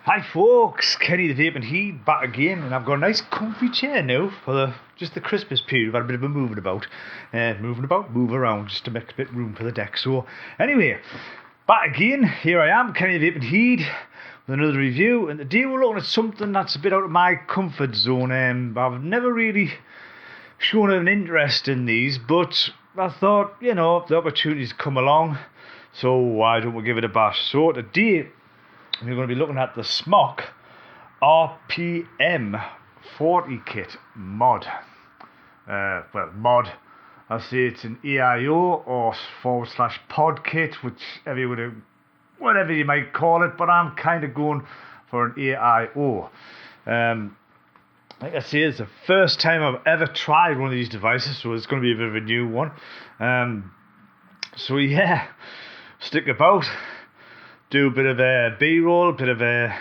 Hi folks, Kenny the Vaping KIT back again, and I've got a nice comfy chair now for just the Christmas period. I've had a bit of a moving about, move around just to make a bit of room for the deck. So anyway, back again, here I am, Kenny the Vaping KIT with another review, and today we're looking at something that's a bit out of my comfort zone. I've never really shown an interest in these, but I thought, the opportunity's come along, so why don't we give it a bash? So today we're going to be looking at the SKOK RPM KIT mod. Mod. I say it's an AIO or /pod kit, whatever you might call it, but I'm kind of going for an AIO. Like I say, it's the first time I've ever tried one of these devices, so it's going to be a bit of a new one. So yeah, stick about. Do a bit of a B-roll, a bit of a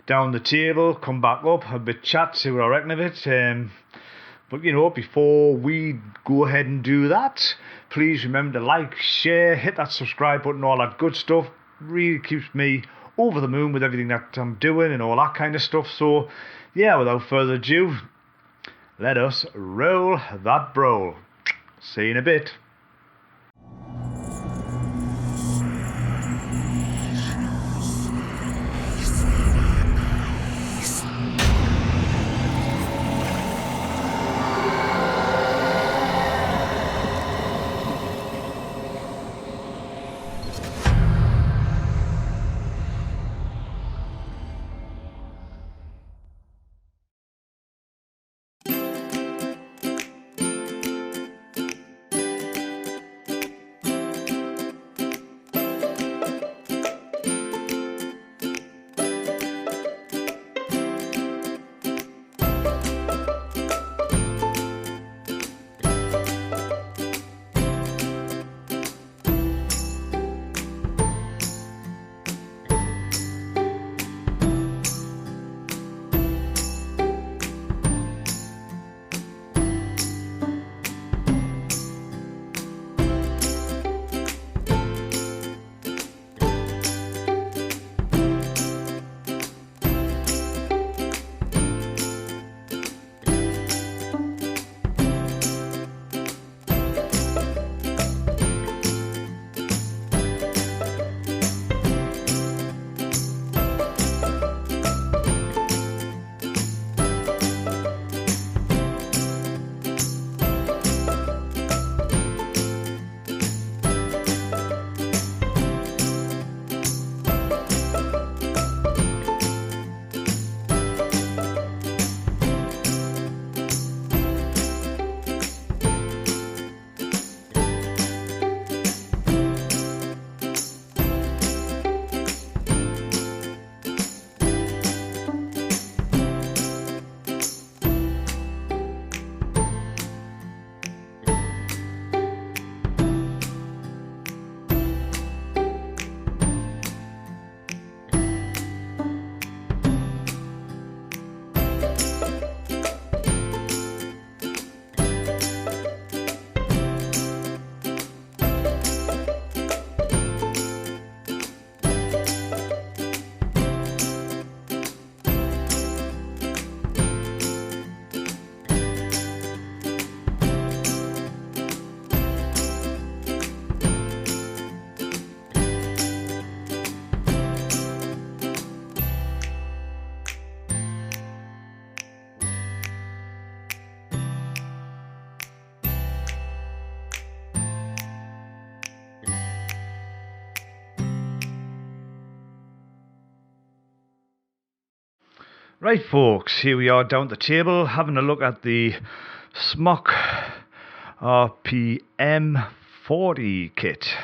down the table, come back up, a bit chat, see what I reckon of it. But before we go ahead and do that, please remember to like, share, hit that subscribe button, all that good stuff. Really keeps me over the moon with everything that I'm doing and all that kind of stuff. So yeah, without further ado, let us roll that browl. See you in a bit. Right folks, here we are down the table having a look at the SKOK RPM KIT.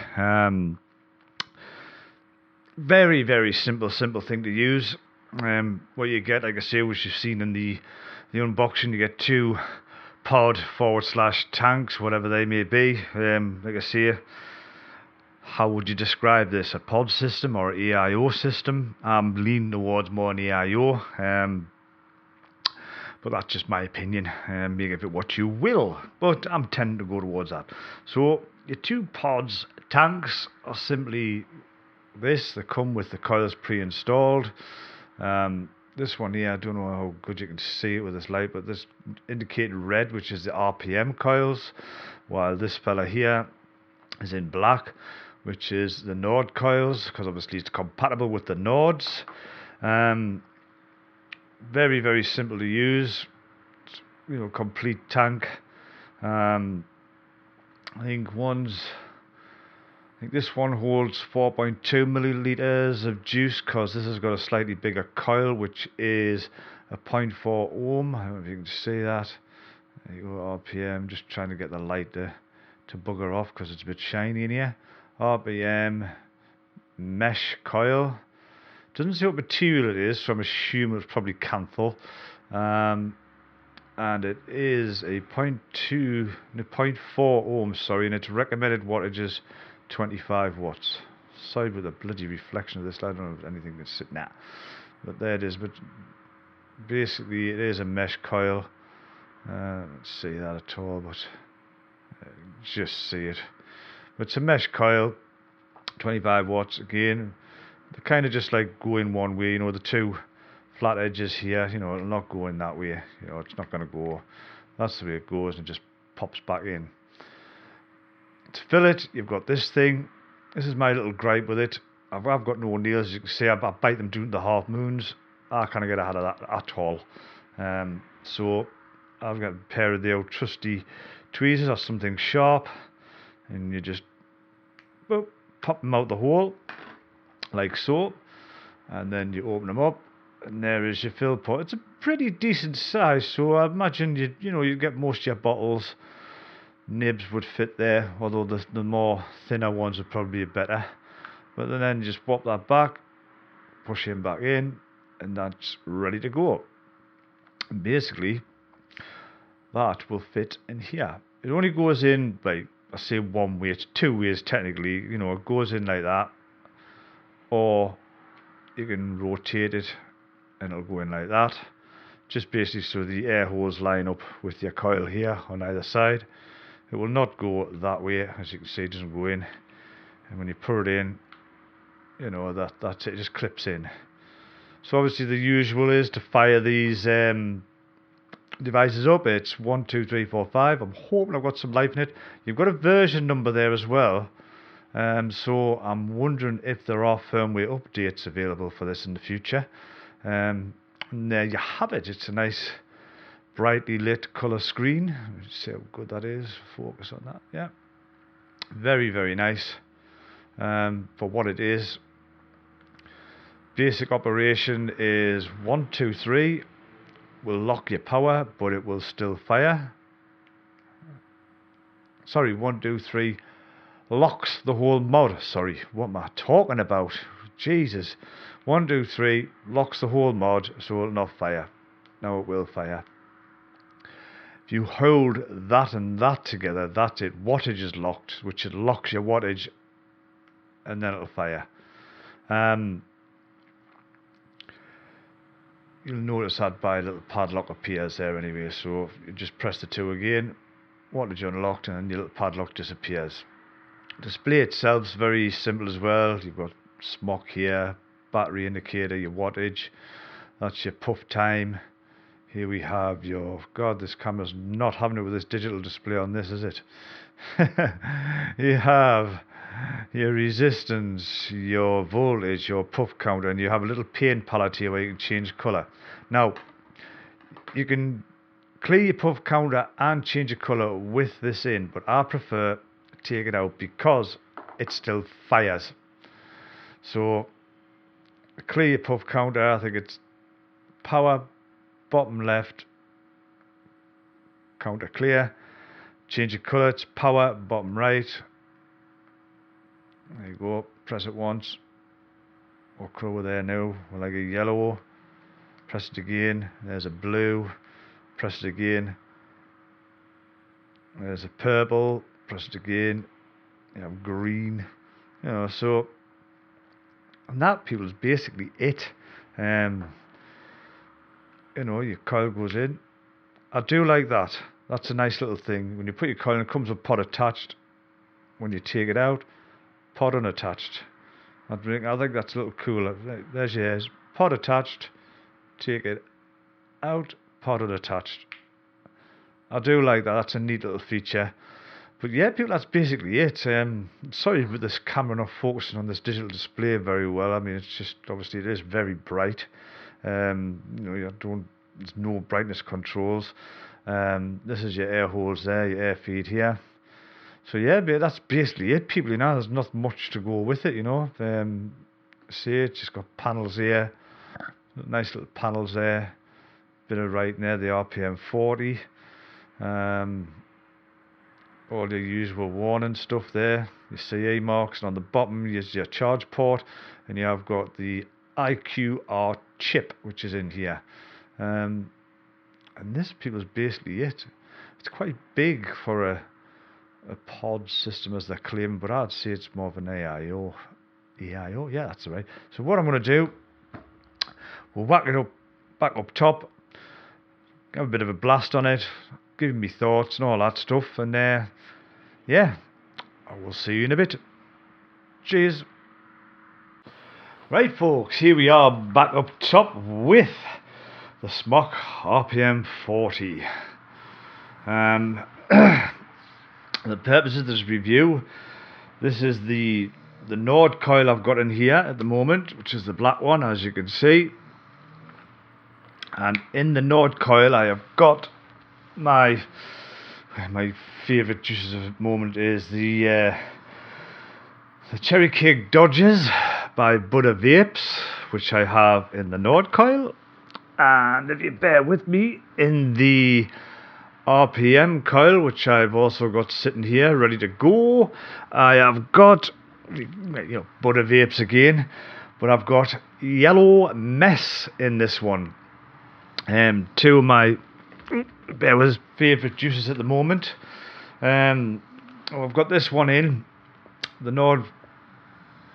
Very, very simple thing to use. What you get, like I say, which you've seen in the unboxing, you get two pod / tanks, whatever they may be. Like I say, how would you describe this? A pod system or AIO system? I'm leaning towards more an AIO, but that's just my opinion. Make of it what you will, but I'm tending to go towards that. So your two pods tanks are simply this. They come with the coils pre-installed. This one here, I don't know how good you can see it with this light, but this indicated red, which is the RPM coils, while this fella here is in black, which is the Nord coils, because obviously it's compatible with the Nords. Very, very simple to use. You know, complete tank. I think this one holds 4.2 milliliters of juice, because this has got a slightly bigger coil, which is a 0.4 ohm. I don't know if you can see that. There you go, RPM. Just trying to get the light to bugger off because it's a bit shiny in here. RPM mesh coil. Doesn't say what material it is, so I'm assuming it's probably Canthal. And it is a 0.4 ohm, sorry, and its recommended wattage is 25 watts. Sorry with the bloody reflection of this. I don't know if anything can sit now, but there it is. But basically, it is a mesh coil. Let's see that at all, but just see it. But it's a mesh coil, 25 watts again. They kind of just like go in one way, you know, the two flat edges here, you know, it'll not go in that way, you know, it's not going to go. That's the way it goes, and it just pops back in. To fill it, you've got this thing. This is my little gripe with it. I've got no nails, as you can see. I bite them doing the half moons. I can't get ahead of that at all. So I've got a pair of the old trusty tweezers or something sharp, and you just pop them out the hole like so, and then you open them up, and there is your fill pot. It's a pretty decent size, so I imagine you get most of your bottles. Nibs would fit there, although the more thinner ones would probably be better. But then you just pop that back, push him back in, and that's ready to go. And basically, that will fit in here. It only goes in, like, I say one way, it's two ways technically. You know, it goes in like that, or you can rotate it and it'll go in like that. Just basically so the air holes line up with your coil here on either side. It will not go that way, as you can see, it doesn't go in. And when you put it in, you know, that's it, just clips in. So obviously the usual is to fire these devices up. It's 1, 2, 3, 4, 5. I'm hoping I've got some life in it. You've got a version number there as well. So I'm wondering if there are firmware updates available for this in the future. And there you have it. It's a nice brightly lit colour screen. Let's see how good that is. Focus on that. Yeah, very, very nice for what it is. Basic operation is 1, 2, 3. Will lock your power, but it will still fire. Sorry, 1, 2, 3 locks the whole mod. Sorry, what am I talking about? Jesus. 1, 2, 3 locks the whole mod, so it will not fire. Now it will fire. If you hold that and that together, that's it. Wattage is locked, which it locks your wattage, and then it'll fire. You'll notice that by a little padlock appears there anyway, so you just press the 2 again, wattage unlocked, and then your little padlock disappears. Display itself is very simple as well. You've got SMOK here, battery indicator, your wattage, that's your puff time. Here we have your, God, this camera's not having it with this digital display on this, is it? You have your resistance, your voltage, your puff counter, and you have a little paint palette here where you can change colour. Now, you can clear your puff counter and change your colour with this in, but I prefer to take it out because it still fires. So, clear your puff counter, I think it's power, bottom left, counter clear. Change your colour, it's power, bottom right. There you go, press it once. What colour we're there now? We're like a yellow. Press it again, there's a blue. Press it again. There's a purple. Press it again. You have green. You know, so, and that, people, is basically it. You know, your coil goes in. I do like that. That's a nice little thing. When you put your coil in, it comes with pod attached. When you take it out, pod unattached. I think that's a little cooler. There's yours. pod attached, take it out, pod unattached. I do like that. That's a neat little feature. But yeah, people, that's basically it. Sorry with this camera not focusing on this digital display very well. I mean, it's just, obviously it is very bright. There's no brightness controls. This is your air holes there, your air feed here. So yeah, but that's basically it, people. There's not much to go with it. See, it's just got panels here, nice little panels there. Bit of writing there, the RPM 40. All the usual warning stuff there, your CE marks, and on the bottom is your charge port, and you have got the IQR chip which is in here. And this, people, is basically it. It's quite big for a pod system as they're claiming, but I'd say it's more of an AIO. EIO, yeah, that's right. So what I'm going to do, we'll whack it up back up top, have a bit of a blast on it, give me thoughts and all that stuff, and yeah, I will see you in a bit. Cheers. Right, folks, here we are back up top with the SKOK RPM 40. The purpose of this review, this is the Nord coil I've got in here at the moment, which is the black one, as you can see. And in the Nord coil I have got my favourite juices of the moment is the Cherry Cake Dodgers by Buddha Vapes, which I have in the Nord coil. And if you bear with me, in the RPM coil, which I've also got sitting here ready to go, I have got Buddha Vapes again, but I've got Yellow Mess in this one. Two of my favourite juices at the moment. I've got this one in the Nord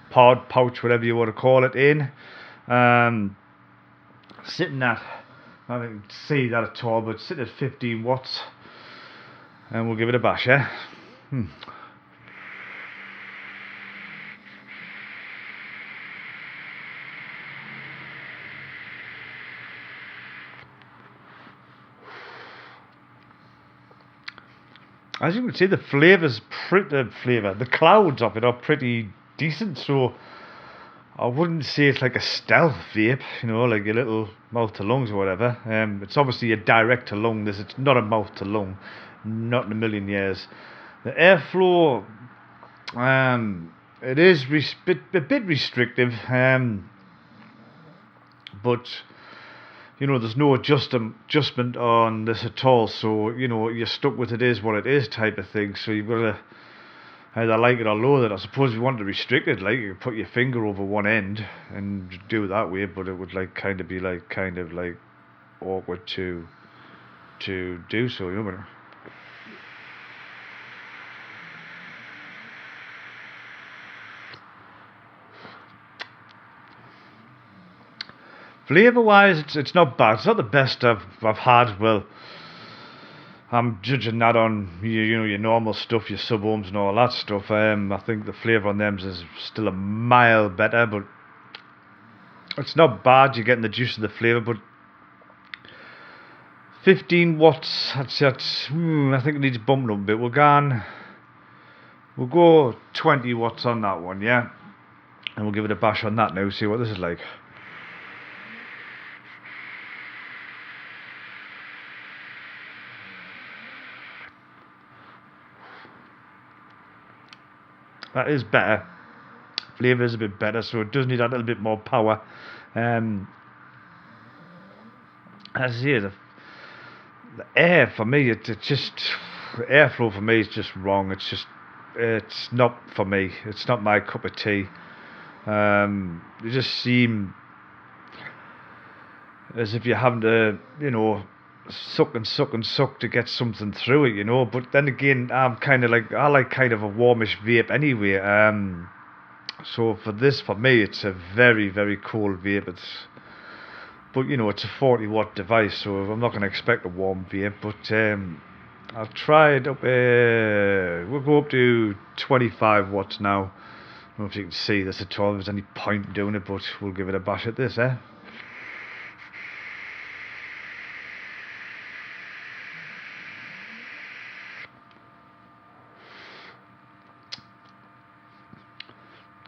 pod, pouch, whatever you want to call it, in sitting at, I don't see that at all, but sitting at 15 watts, and we'll give it a bash, yeah? As you can see, the the clouds of it are pretty decent, so I wouldn't say it's like a stealth vape, like a little mouth to lungs or whatever. It's obviously a direct to lung. It's not a mouth to lung, not in a million years. The airflow, it is a bit restrictive, but there's no adjustment on this at all, so you're stuck with it is what it is type of thing. So you've got to either like it or loathe it. I suppose if you want to restrict it, like, you could put your finger over one end and do it that way, but it would kind of be awkward to do so, Flavour wise, it's not bad. It's not the best I've had. Well, I'm judging that on your normal stuff, your sub-ohms and all that stuff. I think the flavour on them is still a mile better, but it's not bad. You're getting the juice of the flavour, but 15 watts, I think it needs bumping up a bit. We'll go 20 watts on that one, yeah? And we'll give it a bash on that now, see what this is like. That is better. Flavour is a bit better, so it does need a little bit more power. As I say, the air for me, the airflow for me is just wrong. It's not for me. It's not my cup of tea. You just seem as if you're having to, suck and suck and suck to get something through it, but then again, I like kind of a warmish vape anyway. So for me, it's a very, very cold vape. But it's a 40 watt device, so I'm not going to expect a warm vape, but I'll try it up, we'll go up to 25 watts now. I don't know if you can see this at all, if there's any point in doing it, but we'll give it a bash at this,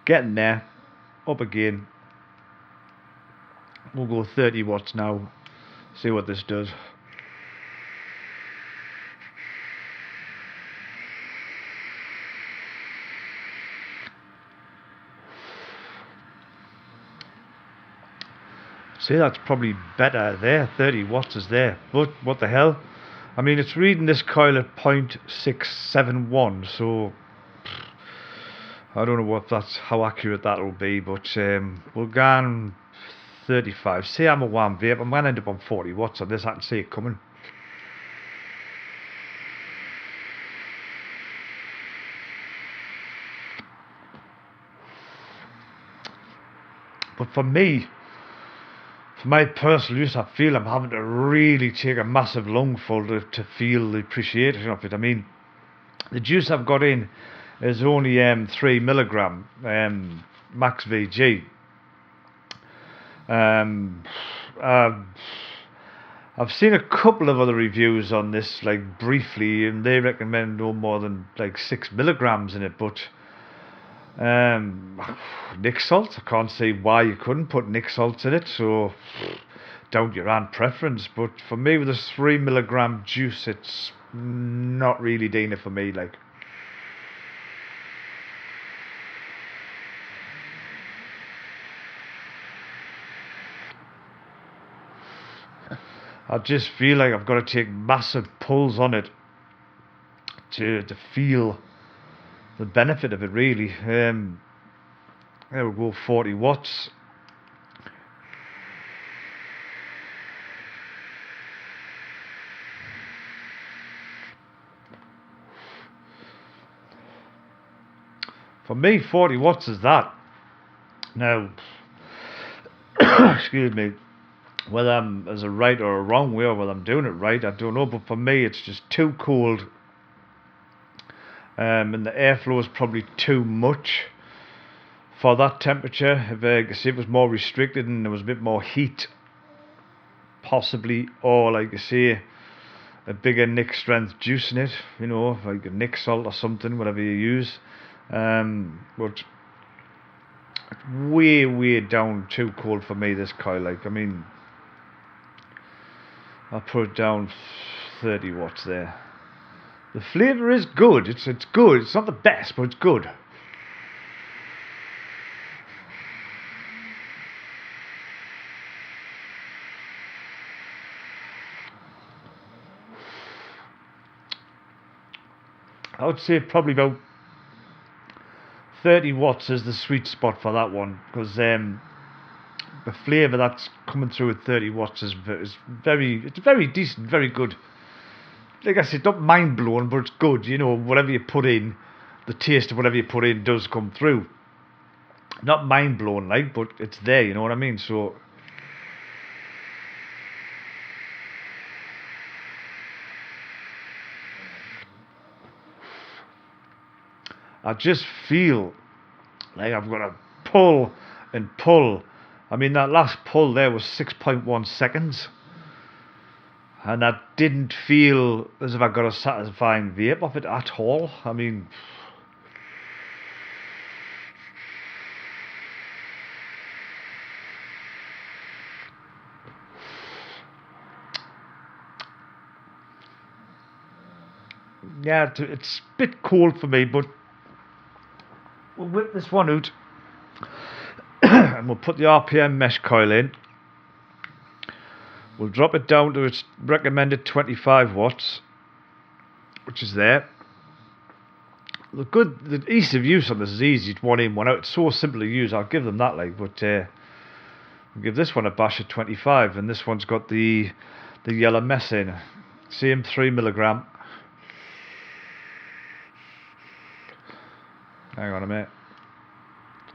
Getting there. Up again. We'll go 30 watts now. See what this does. See, that's probably better there. 30 watts is there. But what the hell? I mean, it's reading this coil at 0.671, so I don't know what how accurate that'll be, but we'll go on 35. Say I'm a one vape, I'm gonna end up on 40 watts on this. I can see it coming. But for me, for my personal use, I feel I'm having to really take a massive lungful to feel the appreciation of it. I mean, the juice I've got in is only 3 milligram max VG. I've seen a couple of other reviews on this, like briefly, and they recommend no more than like 6 milligrams in it. But Nick salts, I can't see why you couldn't put Nick salts in it, so down to your own preference. But for me, with this 3 milligram juice, it's not really doing it for me. Like, I just feel like I've got to take massive pulls on it to feel the benefit of it, really. There we go, 40 watts. For me, 40 watts is that. Now, excuse me, whether I'm as a right or a wrong way, or whether I'm doing it right, I don't know. But for me, it's just too cold. And the airflow is probably too much for that temperature. If it was more restricted and there was a bit more heat, possibly, or like I say, a bigger Nick strength juice in it, you know, like a Nick salt or something, whatever you use. But it's way down too cold for me, this coil. Like, I mean, I'll put it down 30 watts there. The flavour is good. It's good. It's not the best, but it's good. I would say probably about 30 watts is the sweet spot for that one, because the flavour that's coming through at 30 watts is very decent, very good. Like I said, not mind blowing, but it's good. You know, whatever you put in, the taste of whatever you put in does come through. Not mind blowing, like, but it's there. You know what I mean? So I just feel like I've got to pull and pull. I mean, that last pull there was 6.1 seconds. And I didn't feel as if I got a satisfying vape off it at all. I mean, yeah, it's a bit cold for me, but we'll whip this one out and we'll put the RPM mesh coil in. We'll drop it down to its recommended 25 watts, which is there. The ease of use on this is easy. It's one in, one out. It's so simple to use. I'll give them that, like. But we'll give this one a bash at 25, and this one's got the yellow mess in. Same 3 milligram. Hang on a minute.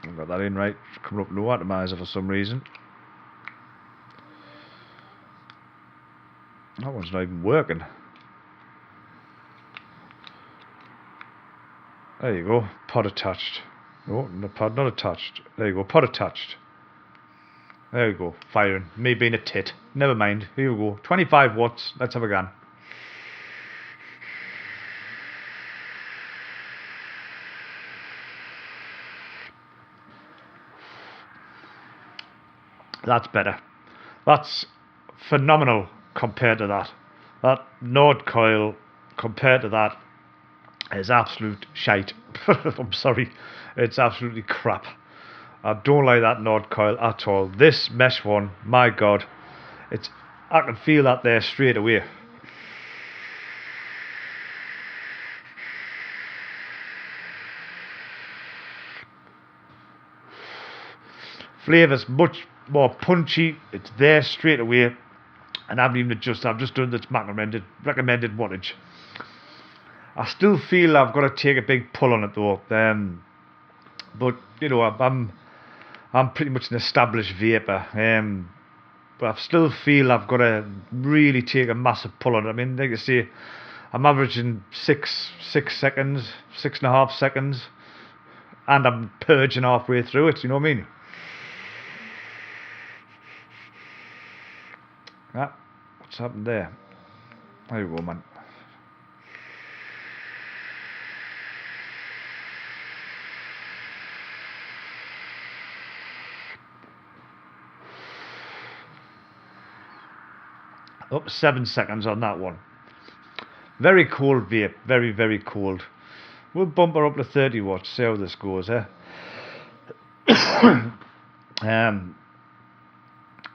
I've got that in right. It's coming up low atomizer for some reason. That one's not even working. There you go. Pod attached. No, pod not attached. There you go. Pod attached. There you go. Firing. Me being a tit. Never mind. Here we go. 25 watts. Let's have a gun. That's better. That's phenomenal compared to that. That Nord coil compared to that is absolute shite. I'm sorry. It's absolutely crap. I don't like that Nord coil at all. This mesh one, my God, I can feel that there straight away. Flavour's much more punchy. It's there straight away, and I haven't even adjusted. I've just done this recommended wattage. I still feel I've got to take a big pull on it though. But you know, I'm pretty much an established vapor. But I still feel I've got to really take a massive pull on it. I mean, like I say, I'm averaging 6 seconds, 6.5 seconds, and I'm purging halfway through it. You know what I mean? Ah, what's happened there? There you go, man. Up 7 seconds on that one. Very cold vape, very, very cold. We'll bump her up to 30 watts, see how this goes, eh?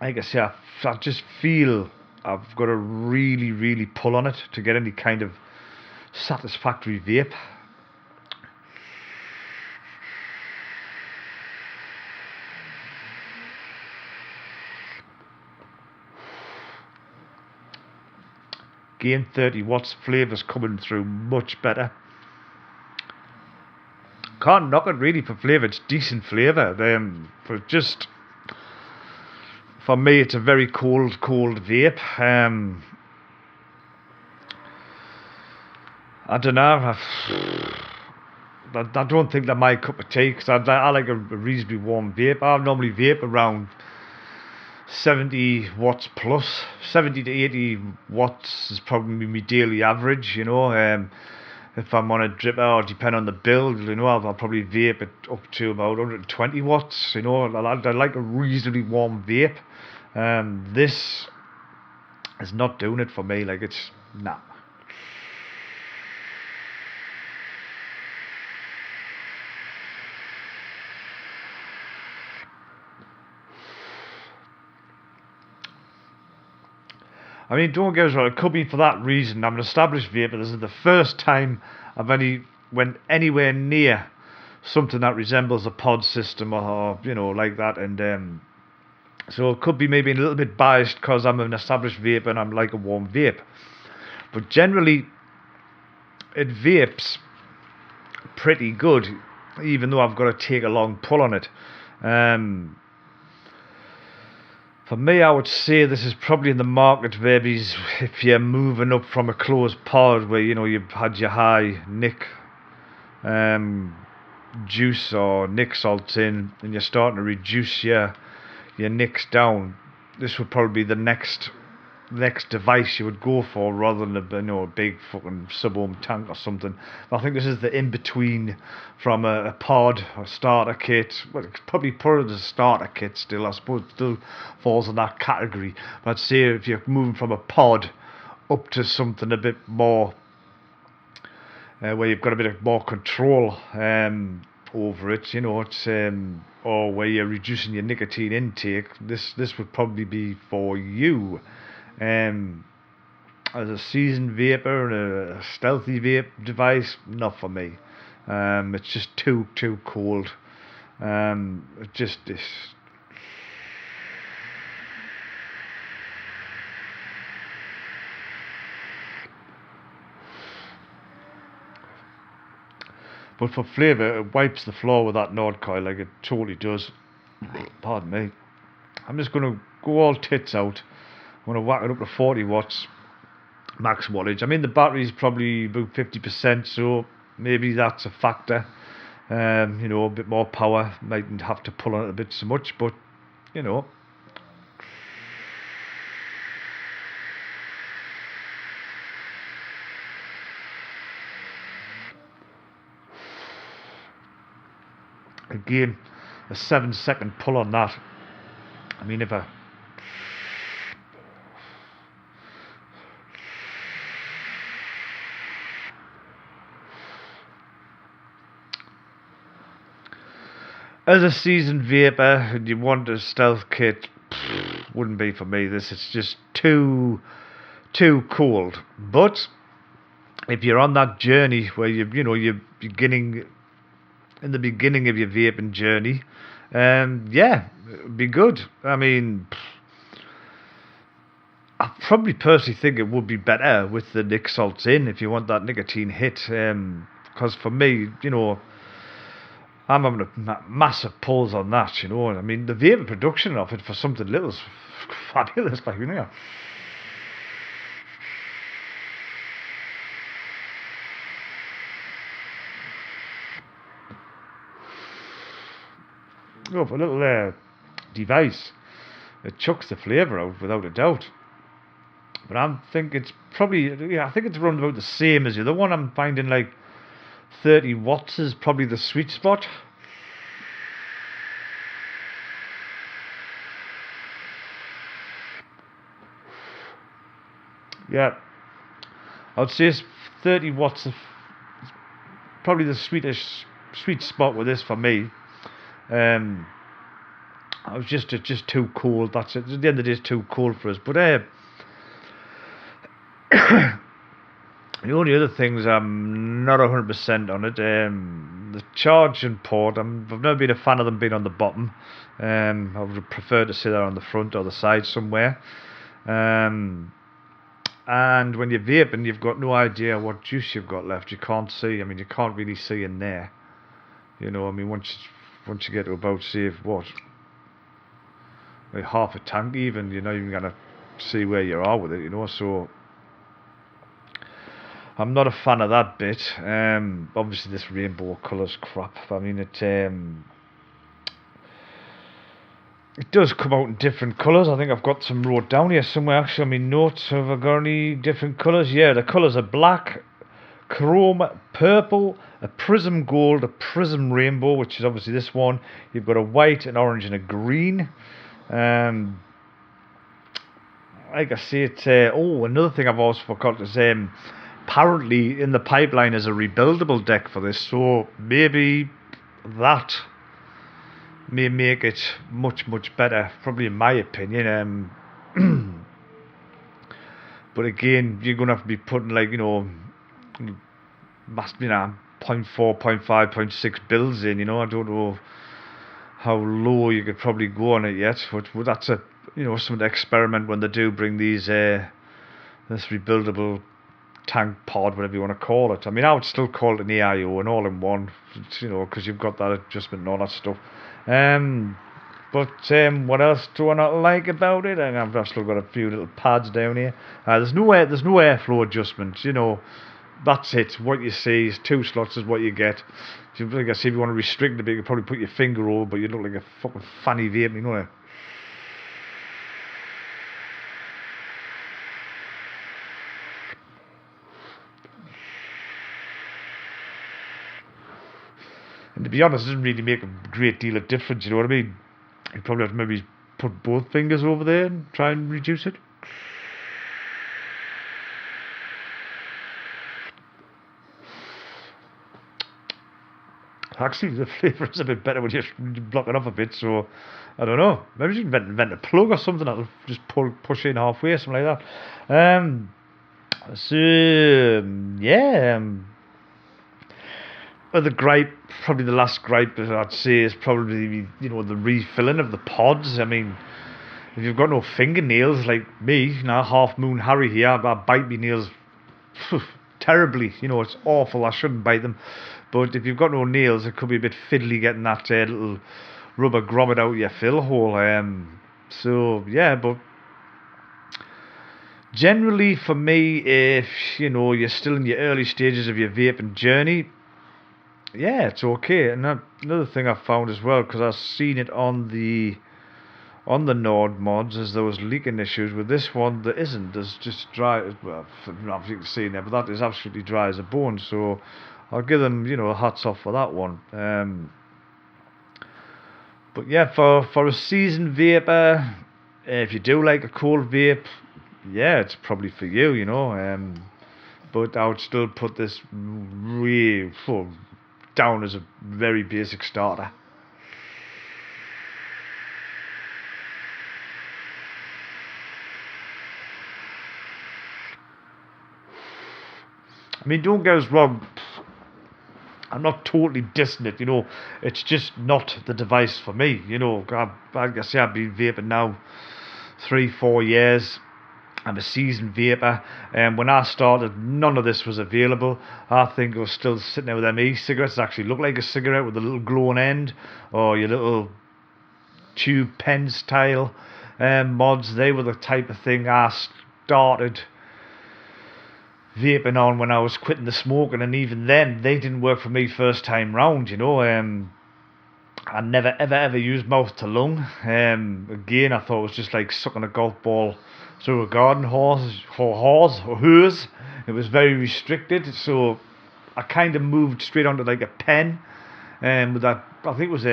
Like I say, I just feel I've got to really, really pull on it to get any kind of satisfactory vape. Gain 30 watts, flavours coming through much better. Can't knock it really for flavour, it's decent flavour. For me, it's a very cold vape. I don't know. I don't think they're my cup of tea because I like a reasonably warm vape. I normally vape around 70 watts plus. 70 to 80 watts is probably my daily average, you know. If I'm on a dripper or depending on the build, you know, I'll probably vape it up to about 120 watts, you know. I like a reasonably warm vape. This is not doing it for me, like it's, nah. I mean, don't get us wrong, it could be for that reason. I'm an established vapor. This is the first time I've went anywhere near something that resembles a pod system or you know, like that. And so it could be maybe a little bit biased because I'm an established vapor and I'm like a warm vape. But generally, it vapes pretty good, even though I've got to take a long pull on it. For me, I would say this is probably in the market maybe if you're moving up from a closed pod where, you know, you've had your high nic juice or nic salts in and you're starting to reduce your nicks down. This would probably be the next device you would go for rather than a big fucking sub-ohm tank or something. I think this is the in-between from a pod or starter kit. Well, it's probably put it as a starter kit still. I suppose it still falls in that category. But I'd say if you're moving from a pod up to something a bit more where you've got a bit more control over it, you know, it's or where you're reducing your nicotine intake, this would probably be for you. As a seasoned vapor and a stealthy vape device, not for me. It's just too cold. It just is. But for flavour, it wipes the floor with that Nord coil like it totally does. Pardon me. I'm just going to go all tits out. I'm going to whack it up to 40 watts max wattage. I mean, the battery's probably about 50%, so maybe that's a factor. You know, a bit more power. Mightn't have to pull on it a bit so much, but, you know. Again, a 7-second pull on that. I mean, if I... As a seasoned vapor, and you want a stealth kit, wouldn't be for me. This is just too cold. But if you're on that journey where you're beginning in the beginning of your vaping journey, yeah, it'd be good. I mean, I probably personally think it would be better with the nic salts in if you want that nicotine hit. Because for me, I'm having a massive pulls on that, I mean, the vapor production of it for something little is fabulous, like, Oh, for a little device, it chucks the flavour out without a doubt. But I think it's probably, I think it's around about the same as the other one. I'm finding like 30 watts is probably the sweet spot. Yeah, I'd say 30 watts is probably the sweet spot with this for me. I was just too cold. That's it. At the end of the day, it's too cold for us. But the only other things I'm not 100% on it. The charging port, I've never been a fan of them being on the bottom. I would prefer to see that on the front or the side somewhere. And when you're vaping, you've got no idea what juice you've got left. You can't see. I mean, you can't really see in there. I mean, once you get to about, say, like half a tank even, you're not even going to see where you are with it, so I'm not a fan of that bit. Obviously this rainbow colour's crap. I mean, it does come out in different colours. I think I've got some wrote down here somewhere actually on my notes. Have I got any different colours? Yeah, the colours are black, chrome, purple, a prism gold, a prism rainbow, which is obviously this one. You've got a white, an orange and a green. Like I say, it's another thing I've also forgot is apparently in the pipeline is a rebuildable deck for this, so maybe that may make it much better, probably in my opinion. But again, you're gonna have to be putting like 0.4, 0.5, 0.6 bills in. I don't know how low you could probably go on it yet, but that's something to experiment when they do bring these this rebuildable tank pod, whatever you want to call it. I mean, I would still call it an AIO, an all-in-one, because you've got that adjustment and all that stuff. But what else do I not like about it? And I've still got a few little pads down here. There's no airflow adjustment. That's it. What you see is 2 slots is what you get. Like I say, if you want to restrict a bit, you can probably put your finger over, but you look like a fucking fanny vape, And to be honest, it doesn't really make a great deal of difference, you know what I mean? You probably have to maybe put both fingers over there and try and reduce it. Actually, the flavour is a bit better when you block it off a bit, so I don't know. Maybe you can invent a plug or something that'll just push in halfway, something like that. The gripe, probably the last gripe that I'd say is probably the refilling of the pods. I mean, if you've got no fingernails like me, Half Moon Harry here, I bite my nails terribly. It's awful. I shouldn't bite them. But if you've got no nails, it could be a bit fiddly getting that little rubber grommet out your fill hole. So yeah, but generally for me, if you're still in your early stages of your vaping journey, yeah, it's okay. And another thing I found as well, because I've seen it on the Nord mods, is there was leaking issues. With this one, there isn't. There's just dry. Well, I don't know if you can see there, but that is absolutely dry as a bone. So I'll give them, hats off for that one. But But yeah, for a seasoned vapor, if you do like a cold vape, yeah, it's probably for you, you know. But I would still put this really down as a very basic starter. I mean, don't get us wrong, I'm not totally dissing it, you know. It's just not the device for me, you know. Like I say, I've been vaping now 3-4 years. I'm a seasoned vapor, and when I started, none of this was available. I think I was still sitting there with them e-cigarettes that actually look like a cigarette with a little glowing end, or your little tube pen style mods. They were the type of thing I started vaping on when I was quitting the smoking, and even then, they didn't work for me first time round, you know. I never ever used mouth to lung. Again, I thought it was just like sucking a golf ball through a garden hose. It was very restricted, so I kind of moved straight onto like a pen, with that. I think it was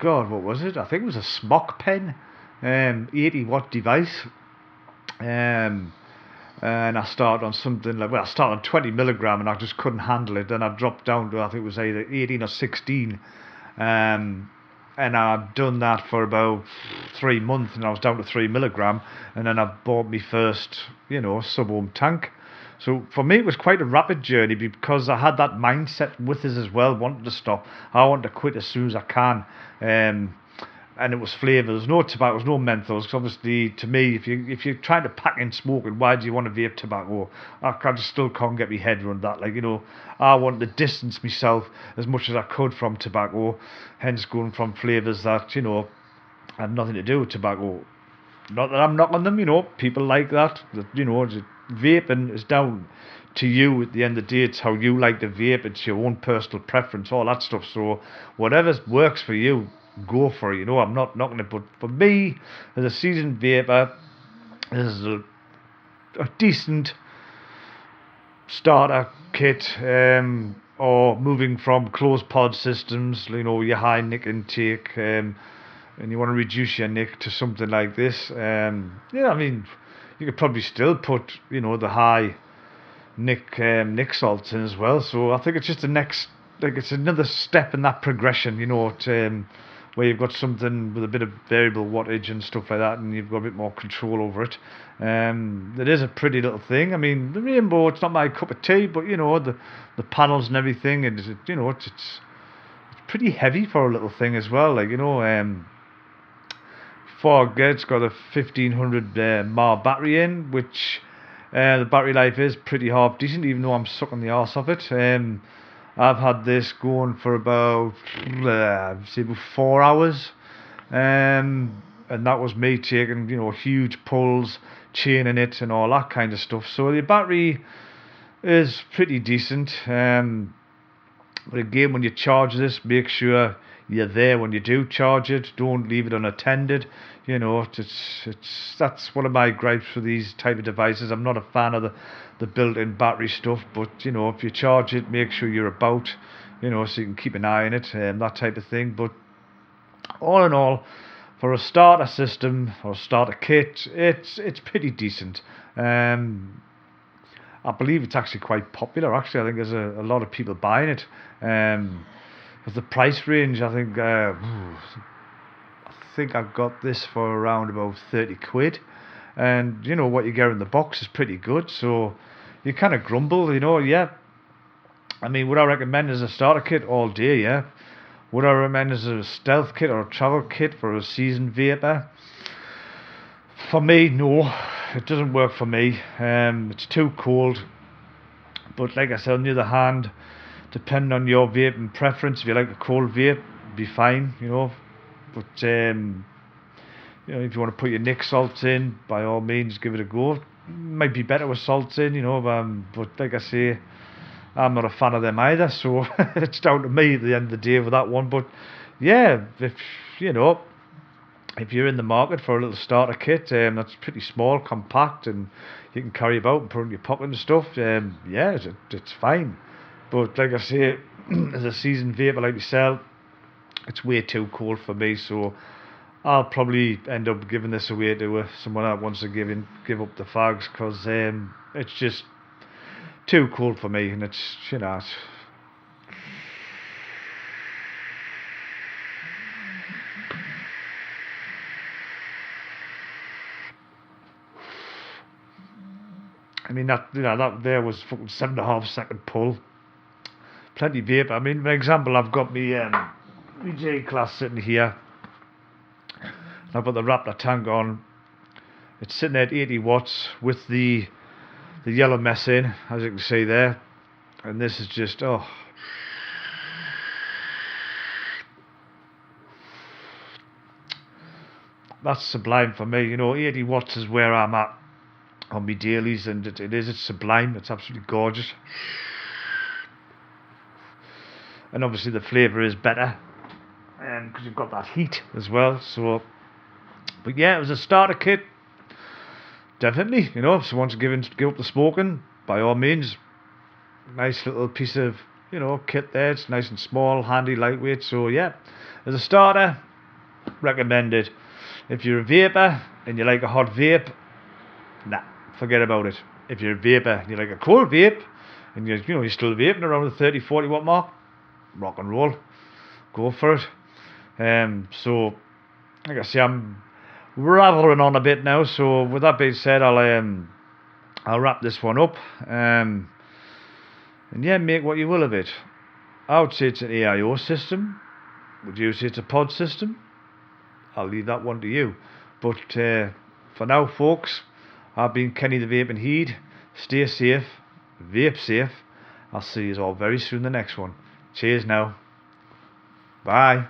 what was it? I think it was a SKOK pen, 80-watt device, and I started on something like, well, I started on 20 milligram, and I just couldn't handle it. Then I dropped down to, I think it was either 18 or 16. And I'd done that for about 3 months, and I was down to 3 milligram, and then I bought my first, you know, sub-ohm tank. So for me, it was quite a rapid journey because I had that mindset with us as well, wanting to stop. I want to quit as soon as I can. And it was flavour. There's no tobacco, there's no menthols. Because obviously, to me, if you're trying to pack in smoking, why do you want to vape tobacco? I just still can't get my head around that. Like, you know, I wanted to distance myself as much as I could from tobacco, hence going from flavours that, you know, had nothing to do with tobacco. Not that I'm knocking them, you know, people like that. You know, vaping is down to you at the end of the day. It's how you like to vape. It's your own personal preference, all that stuff. So whatever works for you, go for it. You know, I'm not knocking it, but for me, as a seasoned vapor, this is a decent starter kit, or moving from closed pod systems, you know, your high nick intake, and you want to reduce your nick to something like this. Yeah, I mean, you could probably still put, you know, the high nick salts in as well. So I think it's just the next, like, it's another step in that progression, you know, where you've got something with a bit of variable wattage and stuff like that, and you've got a bit more control over it. It is a pretty little thing. I mean, the rainbow, it's not my cup of tea, but you know, the panels and everything, and you know, it's pretty heavy for a little thing as well. Like, you know, it's got a 1500 mAh battery in, which the battery life is pretty half decent, even though I'm sucking the arse off it. I've had this going for about, say, about 4 hours, and that was me taking, you know, huge pulls, chaining it and all that kind of stuff. So the battery is pretty decent, but again, when you charge this, make sure you're there when you do charge it. Don't leave it unattended. You know, that's one of my gripes for these type of devices. I'm not a fan of the built-in battery stuff, but you know, if you charge it, make sure you're about, you know, so you can keep an eye on it, that type of thing. But all in all, for a starter system or starter kit, it's pretty decent. I believe it's actually quite popular. Actually, I think there's a lot of people buying it. With the price range, I think I got this for around about 30 quid, and you know what you get in the box is pretty good. So you kind of grumble, you know. Yeah, I mean, would I recommend as a starter kit? All day, yeah. Would I recommend as a stealth kit or a travel kit for a seasoned vapor? For me, no, it doesn't work for me. It's too cold. But like I said, on the other hand, depending on your vaping preference, if you like a cold vape, be fine, you know. But you know, if you want to put your nick salts in, by all means, give it a go. It might be better with salts in, you know. But like I say, I'm not a fan of them either, so it's down to me at the end of the day with that one. But yeah, if you know, if you're in the market for a little starter kit, that's pretty small, compact, and you can carry about and put in your pocket and stuff, yeah, it's fine. But like I say, as a seasoned vapor like yourself, it's way too cold for me, so I'll probably end up giving this away to someone that wants to give up the fags, because it's just too cold for me, and it's, you know, I mean, that there was fucking 7.5 second pull, plenty vape. I mean, for example, I've got my J class sitting here. I've got the Raptor tank on. It's sitting at 80 watts with the yellow mess in, as you can see there. And this is just, oh. That's sublime for me. You know, 80 watts is where I'm at on my dailies, and it's sublime. It's absolutely gorgeous. And obviously the flavour is better, because you've got that heat as well. So, but yeah, it was a starter kit. Definitely, you know, if someone wants to give up the smoking, by all means. Nice little piece of, you know, kit there. It's nice and small, handy, lightweight. So yeah, as a starter, recommended. If you're a vapor and you like a hot vape, nah, forget about it. If you're a vapor and you like a cold vape, and you're still vaping around the 30-40 watt mark, rock and roll, go for it. So like I say, I'm rattling on a bit now. So with that being said, I'll wrap this one up. And yeah, make what you will of it. I would say it's an AIO system. Would you say it's a pod system? I'll leave that one to you. But for now, folks, I've been Kenny the Vaping Heed. Stay safe, vape safe. I'll see you all very soon in the next one. Cheers now. Bye.